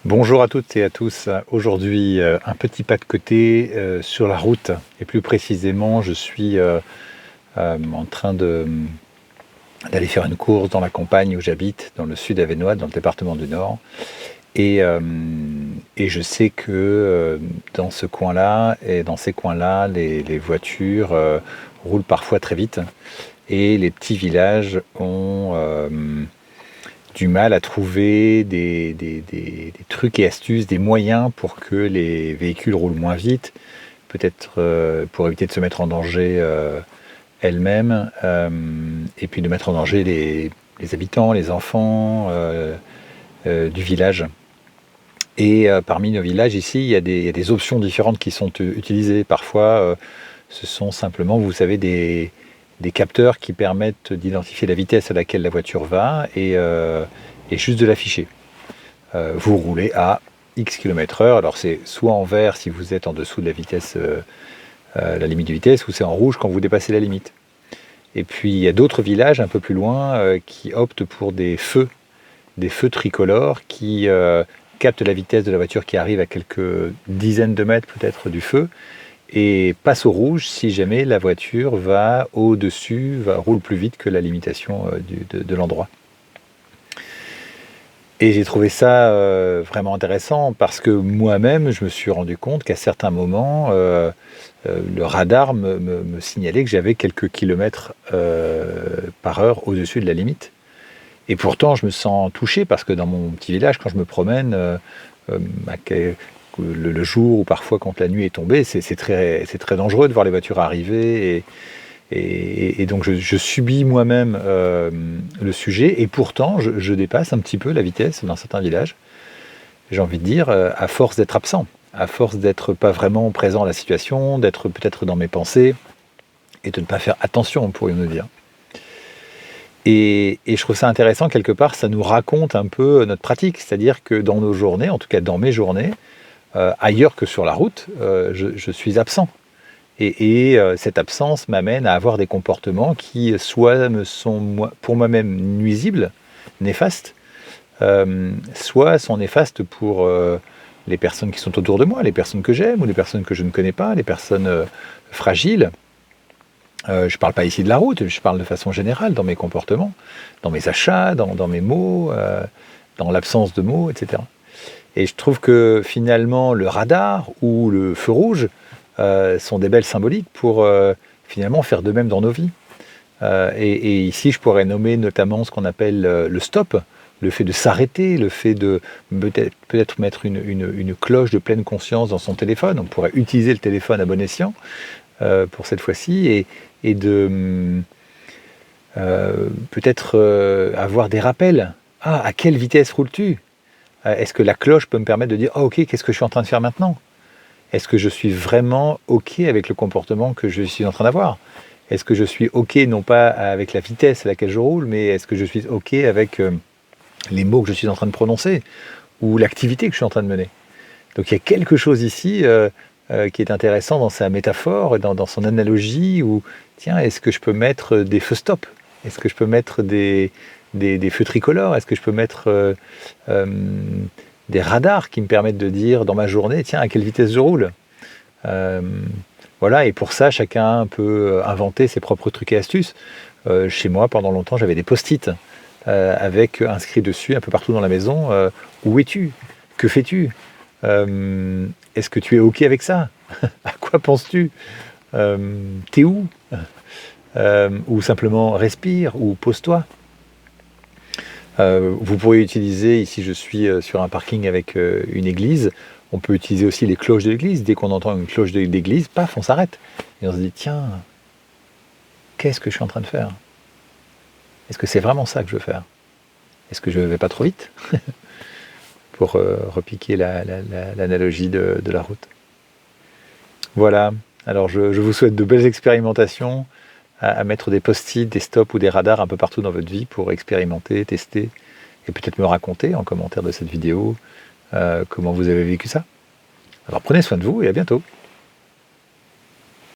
Bonjour à toutes et à tous. Aujourd'hui, un petit pas de côté sur la route. Et plus précisément, je suis en train d'aller faire une course dans la campagne où j'habite, dans le sud avesnois, dans le département du Nord. Et je sais que dans ce coin-là et dans ces coins-là, les voitures roulent parfois très vite. Et les petits villages ont du mal à trouver des trucs et astuces, des moyens pour que les véhicules roulent moins vite, peut-être pour éviter de se mettre en danger elles-mêmes, et puis de mettre en danger les habitants, les enfants du village. Et parmi nos villages ici, il y a des options différentes qui sont utilisées. Parfois, ce sont simplement, vous savez, des capteurs qui permettent d'identifier la vitesse à laquelle la voiture va et juste de l'afficher. Vous roulez à X km/h, alors c'est soit en vert si vous êtes en dessous de la vitesse, la limite de vitesse, ou c'est en rouge quand vous dépassez la limite. Et puis il y a d'autres villages un peu plus loin qui optent pour des feux tricolores qui captent la vitesse de la voiture qui arrive à quelques dizaines de mètres peut-être du feu, et passe au rouge si jamais la voiture va au-dessus, roule plus vite que la limitation de l'endroit. Et j'ai trouvé ça vraiment intéressant parce que moi-même, je me suis rendu compte qu'à certains moments, le radar me signalait que j'avais quelques kilomètres par heure au-dessus de la limite. Et pourtant, je me sens touché parce que dans mon petit village, quand je me promène, le jour ou parfois quand la nuit est tombée, c'est très dangereux de voir les voitures arriver et donc je subis moi-même le sujet, et pourtant je dépasse un petit peu la vitesse dans certains villages. J'ai envie de dire, à force d'être absent, à force d'être pas vraiment présent à la situation, d'être peut-être dans mes pensées et de ne pas faire attention, pourrions-nous dire. Et je trouve ça intéressant, quelque part, ça nous raconte un peu notre pratique, c'est-à-dire que dans nos journées, en tout cas dans mes journées, ailleurs que sur la route, je suis absent. Et cette absence m'amène à avoir des comportements qui soit me sont pour moi-même nuisibles, néfastes, soit sont néfastes pour les personnes qui sont autour de moi, les personnes que j'aime ou les personnes que je ne connais pas, les personnes fragiles. Je ne parle pas ici de la route, je parle de façon générale dans mes comportements, dans mes achats, dans mes mots, dans l'absence de mots, etc. Et je trouve que finalement le radar ou le feu rouge sont des belles symboliques pour finalement faire de même dans nos vies. Et ici, je pourrais nommer notamment ce qu'on appelle le stop, le fait de s'arrêter, le fait de peut-être mettre une cloche de pleine conscience dans son téléphone. On pourrait utiliser le téléphone à bon escient pour cette fois-ci, et de peut-être avoir des rappels. Ah, à quelle vitesse roules-tu ? Est-ce que la cloche peut me permettre de dire « Ah, ok, qu'est-ce que je suis en train de faire maintenant ?» Est-ce que je suis vraiment OK avec le comportement que je suis en train d'avoir ? Est-ce que je suis OK, non pas avec la vitesse à laquelle je roule, mais est-ce que je suis OK avec les mots que je suis en train de prononcer ou l'activité que je suis en train de mener ? Donc il y a quelque chose ici qui est intéressant dans sa métaphore, dans son analogie, où, tiens, est-ce que je peux mettre des feux stop ? Est-ce que je peux mettre des feux tricolores ? Est-ce que je peux mettre des radars qui me permettent de dire dans ma journée, tiens, à quelle vitesse je roule ? Voilà, et pour ça, chacun peut inventer ses propres trucs et astuces. Chez moi, pendant longtemps, j'avais des post-it avec inscrit dessus, un peu partout dans la maison, où es-tu ? Que fais-tu ? Est-ce que tu es OK avec ça ? À quoi penses-tu ? T'es où ? Ou simplement respire, ou pose-toi. Vous pourriez utiliser, ici je suis sur un parking avec une église, on peut utiliser aussi les cloches de l'église. Dès qu'on entend une cloche d'église, paf, on s'arrête. Et on se dit, tiens, qu'est-ce que je suis en train de faire ? Est-ce que c'est vraiment ça que je veux faire ? Est-ce que je ne vais pas trop vite ? Pour repiquer l'analogie de la route. Voilà, alors je vous souhaite de belles expérimentations, à mettre des post-it, des stops ou des radars un peu partout dans votre vie pour expérimenter, tester, et peut-être me raconter en commentaire de cette vidéo comment vous avez vécu ça. Alors prenez soin de vous et à bientôt.